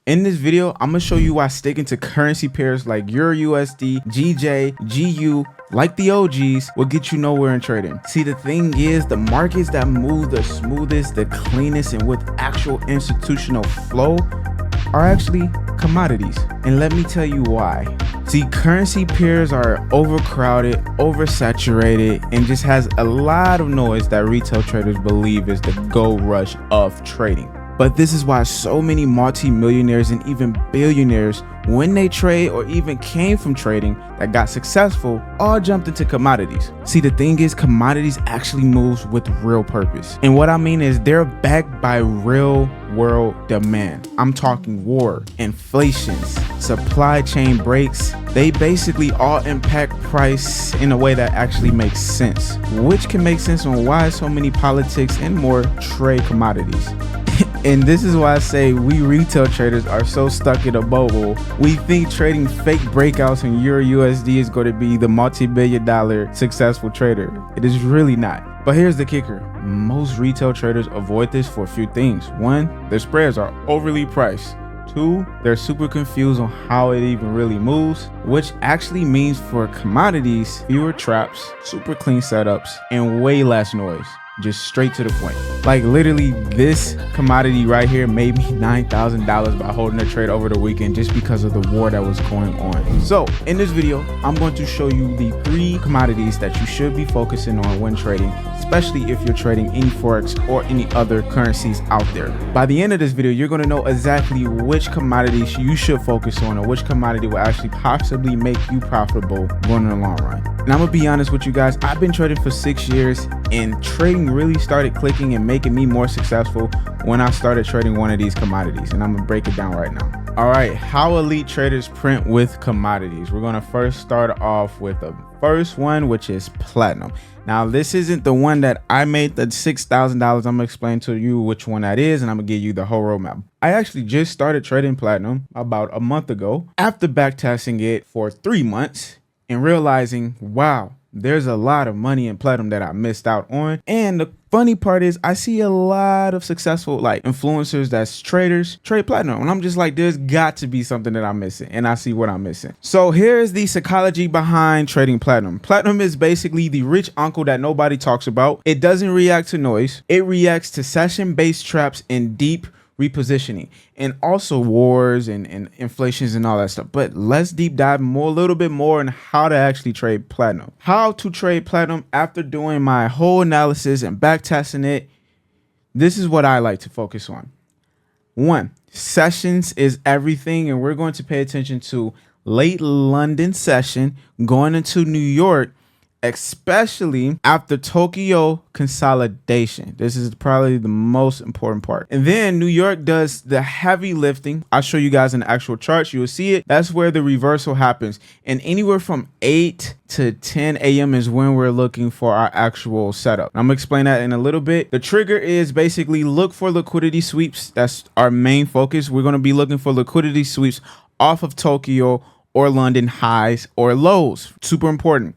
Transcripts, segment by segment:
In this video, I'm gonna show you why sticking to currency pairs like EURUSD, GJ, GU, like the OGs, will get you nowhere in trading. See, the thing is, the markets that move the smoothest, the cleanest, and with actual institutional flow are actually commodities. And let me tell you why. See, currency pairs are overcrowded, oversaturated, and just has a lot of noise that retail traders believe is the gold rush of trading. But this is why so many multi-millionaires and even billionaires, when they trade or even came from trading that got successful, all jumped into commodities. See, the thing is, commodities actually moves with real purpose. And what I mean is they're backed by real world demand. I'm talking war, inflations, supply chain breaks. They basically all impact price in a way that actually makes sense, which can make sense on why so many politics and more trade commodities. And this is why I say we retail traders are so stuck in a bubble. We think trading fake breakouts in EURUSD is going to be the multi-billion-dollar successful trader. It is really not. But here's the kicker. Most retail traders avoid this for a few things. One, their spreads are overly priced. Two, they're super confused on how it even really moves, which actually means for commodities, fewer traps, super clean setups, and way less noise. Just straight to the point. Like literally, this commodity right here made me $9,000 by holding a trade over the weekend just because of the war that was going on. So in this video, I'm going to show you the 3 commodities that you should be focusing on when trading, especially if you're trading any Forex or any other currencies out there. By the end of this video, you're going to know exactly which commodities you should focus on or which commodity will actually possibly make you profitable going in the long run. And I'm gonna be honest with you guys, I've been trading for 6 years, and trading really started clicking and making me more successful when I started trading one of these commodities, and I'm gonna break it down right now. All right, how elite traders print with commodities. We're gonna first start off with the first one, which is platinum. Now, this isn't the one that I made the $6,000. I'm gonna explain to you which one that is, and I'm gonna give you the whole roadmap. I actually just started trading platinum about a month ago after backtesting it for 3 months and realizing, wow, there's a lot of money in platinum that I missed out on. And the funny part is I see a lot of successful like influencers that's traders trade platinum, and I'm just like, there's got to be something that I'm missing, and I see what I'm missing. So here's the psychology behind trading platinum. Platinum is basically the rich uncle that nobody talks about. It doesn't react to noise. It reacts to session-based traps and deep repositioning, and also wars and inflations and all that stuff. But let's deep dive a little bit more on how to actually trade platinum. How to trade platinum after doing my whole analysis and back testing it. This is what I like to focus on. 1, sessions is everything, and we're going to pay attention to late London session going into New York, especially after Tokyo consolidation. This is probably the most important part. And then New York does the heavy lifting. I'll show you guys in the actual charts. You will see it. That's where the reversal happens. And anywhere from 8 to 10 a.m. is when we're looking for our actual setup. I'm gonna explain that in a little bit. The trigger is basically look for liquidity sweeps. That's our main focus. We're gonna be looking for liquidity sweeps off of Tokyo or London highs or lows. Super important.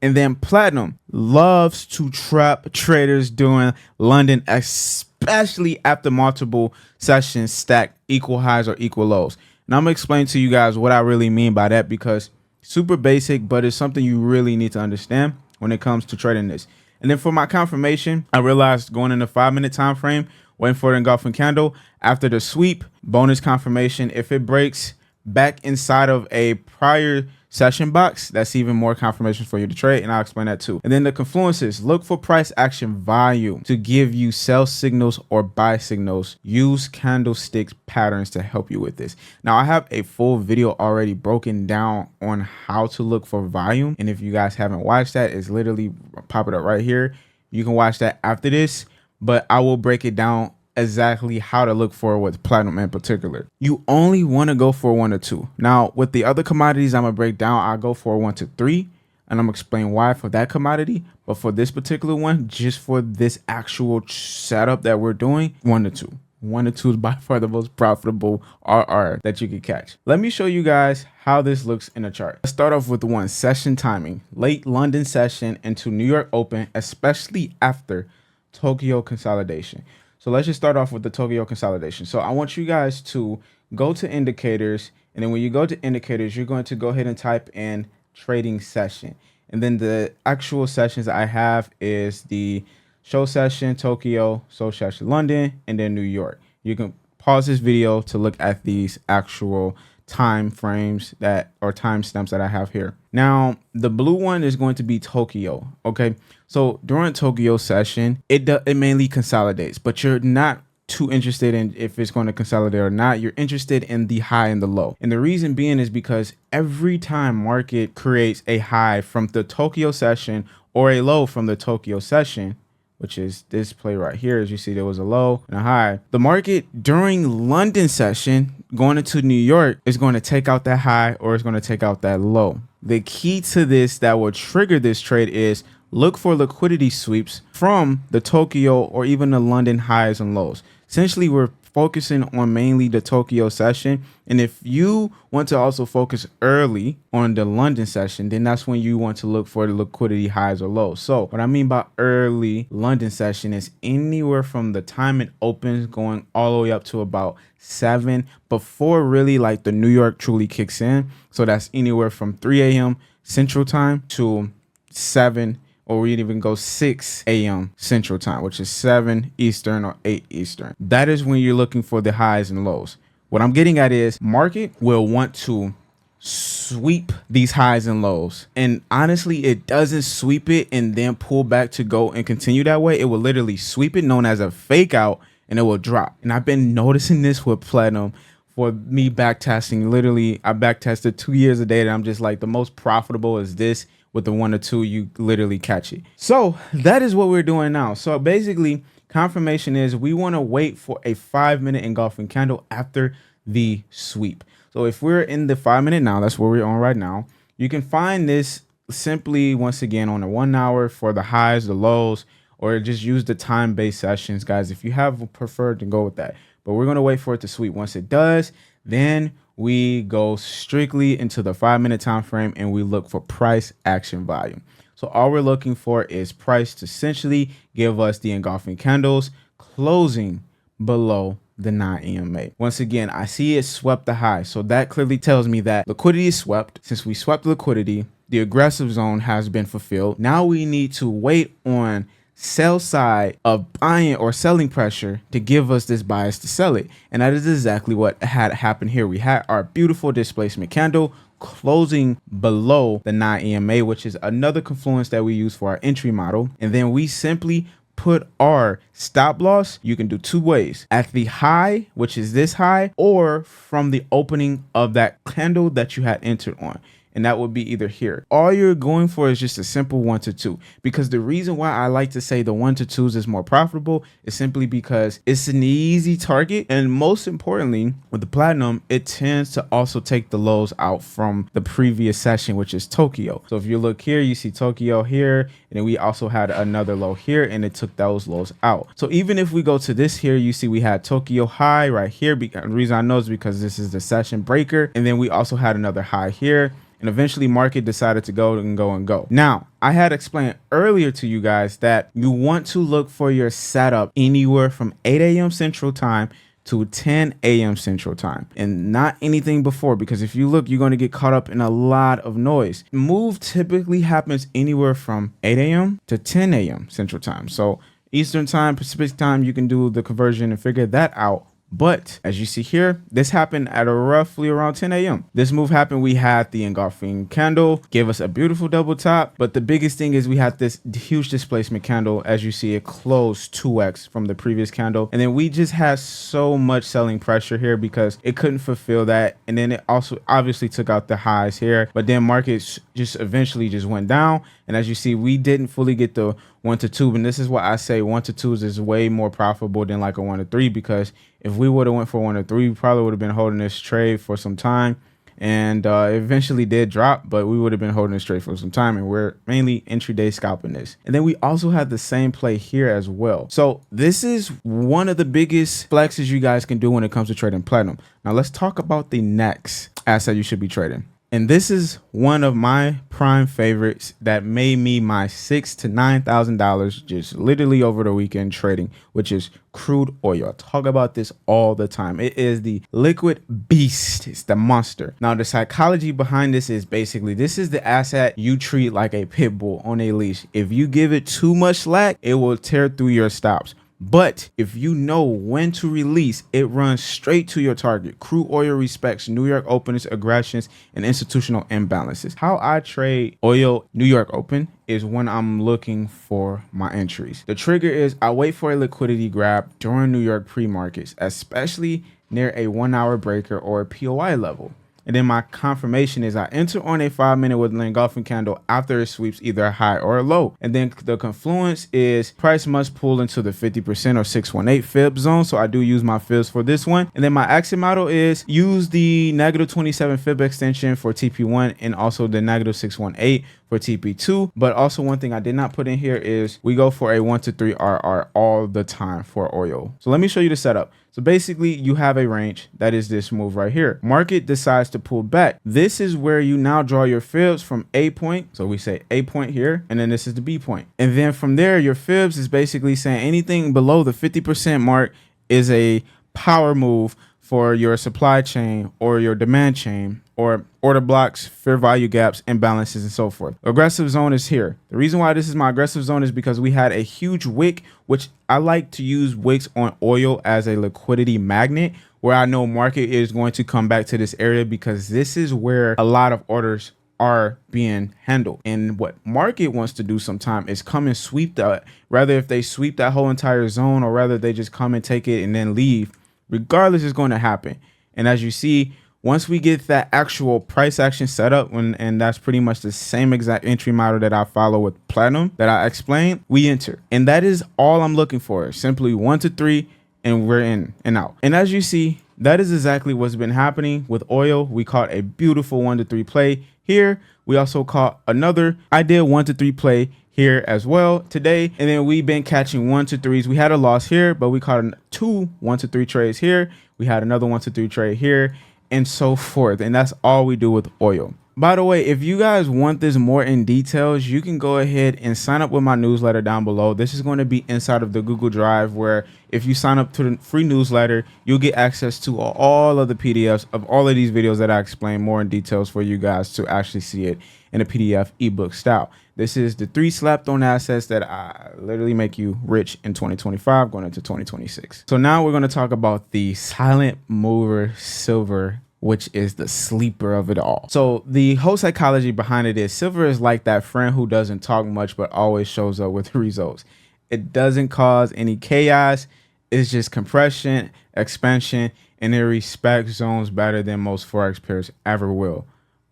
And then platinum loves to trap traders during London, especially after multiple sessions stack equal highs or equal lows. And I'm gonna explain to you guys what I really mean by that, because super basic, but it's something you really need to understand when it comes to trading this. And then for my confirmation, I realized going in the 5-minute time frame, waiting for the engulfing candle after the sweep, bonus confirmation. If it breaks back inside of a prior session box, that's even more confirmation for you to trade, and I'll explain that too. And then the confluences, look for price action volume to give you sell signals or buy signals. Use candlestick patterns to help you with this. Now, I have a full video already broken down on how to look for volume, and if you guys haven't watched that, it's literally pop it up right here. You can watch that after this, but I will break it down exactly how to look for with platinum in particular. You only want to go for 1 or 2. Now, with the other commodities I'm gonna break down, I'll go for 1 to 3, and I'm gonna explain why for that commodity. But for this particular one, just for this actual setup that we're doing, 1 to 2. 1 to 2 is by far the most profitable RR that you can catch. Let me show you guys how this looks in a chart. Let's start off with 1, session timing. Late London session into New York open, especially after Tokyo consolidation. So let's just start off with the Tokyo consolidation. So I want you guys to go to indicators. And then when you go to indicators, you're going to go ahead and type in trading session. And then the actual sessions I have is the show session, Tokyo, show session, London, and then New York. You can pause this video to look at these actual time frames that or timestamps that I have here. Now, the blue one is going to be Tokyo. Okay, so during Tokyo session, it mainly consolidates, but you're not too interested in if it's going to consolidate or not. You're interested in the high and the low. And the reason being is because every time market creates a high from the Tokyo session or a low from the Tokyo session, which is this play right here, as you see, there was a low and a high. The market during London session going into New York is going to take out that high or it's going to take out that low. The key to this that will trigger this trade is look for liquidity sweeps from the Tokyo or even the London highs and lows. Essentially, we're focusing on mainly the Tokyo session. And if you want to also focus early on the London session, then that's when you want to look for the liquidity highs or lows. So what I mean by early London session is anywhere from the time it opens going all the way up to about 7 before really like the New York truly kicks in. So that's anywhere from 3 a.m. Central Time to 7, or we'd even go 6 a.m. Central Time, which is 7 Eastern or 8 Eastern. That is when you're looking for the highs and lows. What I'm getting at is market will want to sweep these highs and lows. And honestly, it doesn't sweep it and then pull back to go and continue that way. It will literally sweep it, known as a fake out, and it will drop. And I've been noticing this with platinum for me backtesting. Literally, I backtested 2 years of data. I'm just like, the most profitable is this. With the 1 or 2, you literally catch it. So that is what we're doing now. So basically, confirmation is we want to wait for a 5-minute engulfing candle after the sweep. So if we're in the 5-minute now, that's where we're on right now. You can find this simply once again on the 1 hour for the highs, the lows, or just use the time-based sessions, guys. If you have preferred to go with that, but we're going to wait for it to sweep. Once it does, then we go strictly into the 5-minute time frame and we look for price action volume. So all we're looking for is price to essentially give us the engulfing candles closing below the 9 EMA. Once again, I see it swept the high. So that clearly tells me that liquidity is swept. Since we swept liquidity, the aggressive zone has been fulfilled. Now we need to wait on sell side of buying or selling pressure to give us this bias to sell it. And that is exactly what had happened here. We had our beautiful displacement candle closing below the 9 EMA, which is another confluence that we use for our entry model. And then we simply put our stop loss. You can do 2 ways: at the high, which is this high, or from the opening of that candle that you had entered on. And that would be either here. All you're going for is just a simple 1 to 2, because the reason why I like to say the 1 to 2s is more profitable is simply because it's an easy target. And most importantly, with the platinum, it tends to also take the lows out from the previous session, which is Tokyo. So if you look here, you see Tokyo here, and then we also had another low here, and it took those lows out. So even if we go to this here, you see we had Tokyo high right here. The reason I know is because this is the session breaker. And then we also had another high here. And eventually market decided to go and go and go. Now, I had explained earlier to you guys that you want to look for your setup anywhere from 8 a.m. Central Time to 10 a.m. Central Time, and not anything before, because if you look, you're going to get caught up in a lot of noise. Move typically happens anywhere from 8 a.m. to 10 a.m. Central Time. So Eastern Time, Pacific Time, you can do the conversion and figure that out. But as you see here, this happened at roughly around 10 a.m. This move happened. We had the engulfing candle, gave us a beautiful double top. But the biggest thing is we had this huge displacement candle. As you see, it closed 2x from the previous candle. And then we just had so much selling pressure here because it couldn't fulfill that. And then it also obviously took out the highs here. But then markets just eventually just went down. And as you see, we didn't fully get the 1 to 2. And this is why I say 1 to 2s is way more profitable than like a 1 to 3, because if we would have went for 1 to 3, we probably would have been holding this trade for some time. And eventually did drop, but we would have been holding this trade for some time. And we're mainly intraday scalping this. And then we also had the same play here as well. So this is one of the biggest flexes you guys can do when it comes to trading platinum. Now let's talk about the next asset you should be trading. And this is one of my prime favorites that made me my $6,000 to $9,000 just literally over the weekend trading, which is crude oil. I talk about this all the time. It is the liquid beast. It's the monster. Now, the psychology behind this is basically this is the asset you treat like a pit bull on a leash. If you give it too much slack, it will tear through your stops. But if you know when to release, it runs straight to your target. Crude oil respects New York opens, aggressions, and institutional imbalances. How I trade oil New York open is when I'm looking for my entries. The trigger is I wait for a liquidity grab during New York pre-markets, especially near a 1 hour breaker or a POI level. And then my confirmation is I enter on a 5-minute with an engulfing candle after it sweeps either a high or a low. And then the confluence is price must pull into the 50% or 618 fib zone. So I do use my fibs for this one. And then my exit model is use the -27 fib extension for TP1 and also the -618 for TP2. But also one thing I did not put in here is we go for a 1 to 3 RR all the time for oil. So let me show you the setup. So basically you have a range that is this move right here. Market decides to pull back. This is where you now draw your fibs from A point. So we say A point here, and then this is the B point. And then from there, your fibs is basically saying anything below the 50% mark is a power move for your supply chain or your demand chain or order blocks, fair value gaps, imbalances, and so forth. Aggressive zone is here. The reason why this is my aggressive zone is because we had a huge wick, which I like to use wicks on oil as a liquidity magnet, where I know market is going to come back to this area because this is where a lot of orders are being handled. And what market wants to do sometime is come and sweep that, rather if they sweep that whole entire zone or rather they just come and take it and then leave, regardless is going to happen. And as you see, once we get that actual price action set up, and that's pretty much the same exact entry model that I follow with platinum that I explained, we enter. And that is all I'm looking for. Simply 1 to 3 and we're in and out. And as you see, that is exactly what's been happening with oil. We caught a beautiful 1 to 3 play here. We also caught another ideal 1 to 3 play here as well today. And then we've been catching 1 to 3s. We had a loss here, but we caught 2 1 to 3 trades here. We had another 1 to 3 trade here, and so forth. And that's all we do with oil. By the way, if you guys want this more in details, you can go ahead and sign up with my newsletter down below. This is going to be inside of the Google Drive, where if you sign up to the free newsletter, you'll get access to all of the PDFs of all of these videos that I explain more in details for you guys to actually see it in a PDF ebook style. This is the 3 slapped on assets that I literally make you rich in 2025 going into 2026. So now we're going to talk about the silent mover silver, which is the sleeper of it all. So the whole psychology behind it is silver is like that friend who doesn't talk much but always shows up with results. It doesn't cause any chaos. It's just compression, expansion, and it respects zones better than most Forex pairs ever will.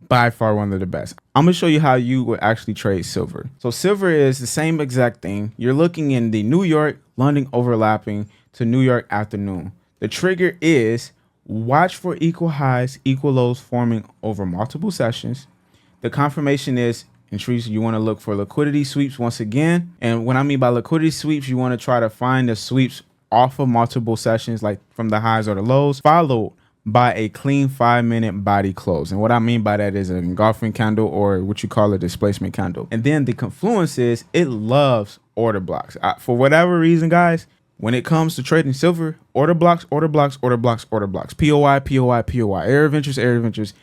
By far one of the best. I'm gonna show you how you would actually trade silver. So silver is the same exact thing. You're looking in the New York, London overlapping to New York afternoon. The trigger is watch for equal highs, equal lows forming over multiple sessions. The confirmation is entries. You want to look for liquidity sweeps once again. And what I mean by liquidity sweeps, you want to try to find the sweeps off of multiple sessions, like from the highs or the lows, followed by a clean 5-minute body close. And what I mean by that is an engulfing candle, or what you call a displacement candle. And then the confluence is it loves order blocks. For whatever reason, guys, when it comes to trading silver, order blocks, order blocks, order blocks, order blocks, POI, POI, POI, area of interest,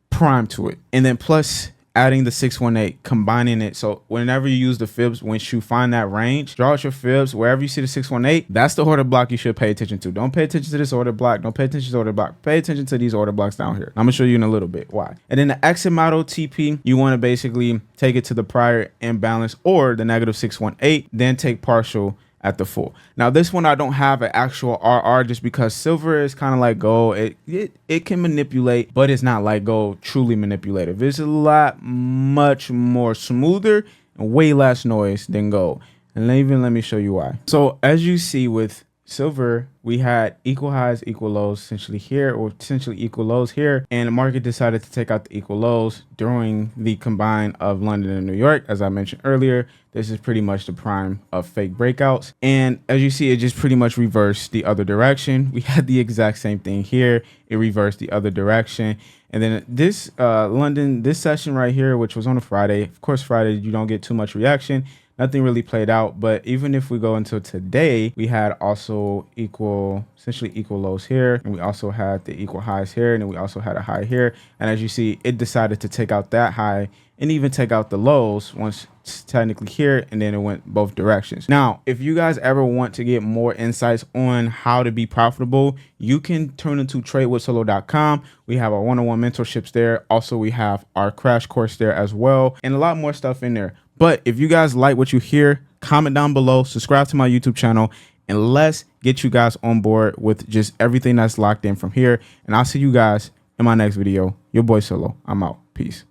prime to it. And then plus adding the 618, combining it. So whenever you use the fibs, once you find that range, draw out your fibs wherever you see the 618. That's the order block you should pay attention to. Don't pay attention to this order block. Don't pay attention to this order block. Pay attention to these order blocks down here. I'm gonna show you in a little bit why. And then the exit model TP, you want to basically take it to the prior imbalance or the -618, then take partial at the full. Now this one I don't have an actual RR just because silver is kind of like gold. It can manipulate, but it's not like gold truly manipulative. It's a lot much more smoother and way less noise than gold. And let me show you why. So as you see with silver, we had equal highs, equal lows essentially here, or essentially equal lows here. And the market decided to take out the equal lows during the combine of London and New York. As I mentioned earlier, this is pretty much the prime of fake breakouts. And as you see, it just pretty much reversed the other direction. We had the exact same thing here. It reversed the other direction. And then this this session right here, which was on a Friday, of course, Friday, you don't get too much reaction. Nothing really played out. But even if we go into today, we had also essentially equal lows here. And we also had the equal highs here. And then we also had a high here. And as you see, it decided to take out that high and even take out the lows once it's technically here, and then it went both directions. Now, if you guys ever want to get more insights on how to be profitable, you can turn into tradewithsolo.com. We have our one-on-one mentorships there. Also, we have our crash course there as well, and a lot more stuff in there. But if you guys like what you hear, comment down below, subscribe to my YouTube channel, and let's get you guys on board with just everything that's locked in from here. And I'll see you guys in my next video. Your boy Solo. I'm out. Peace.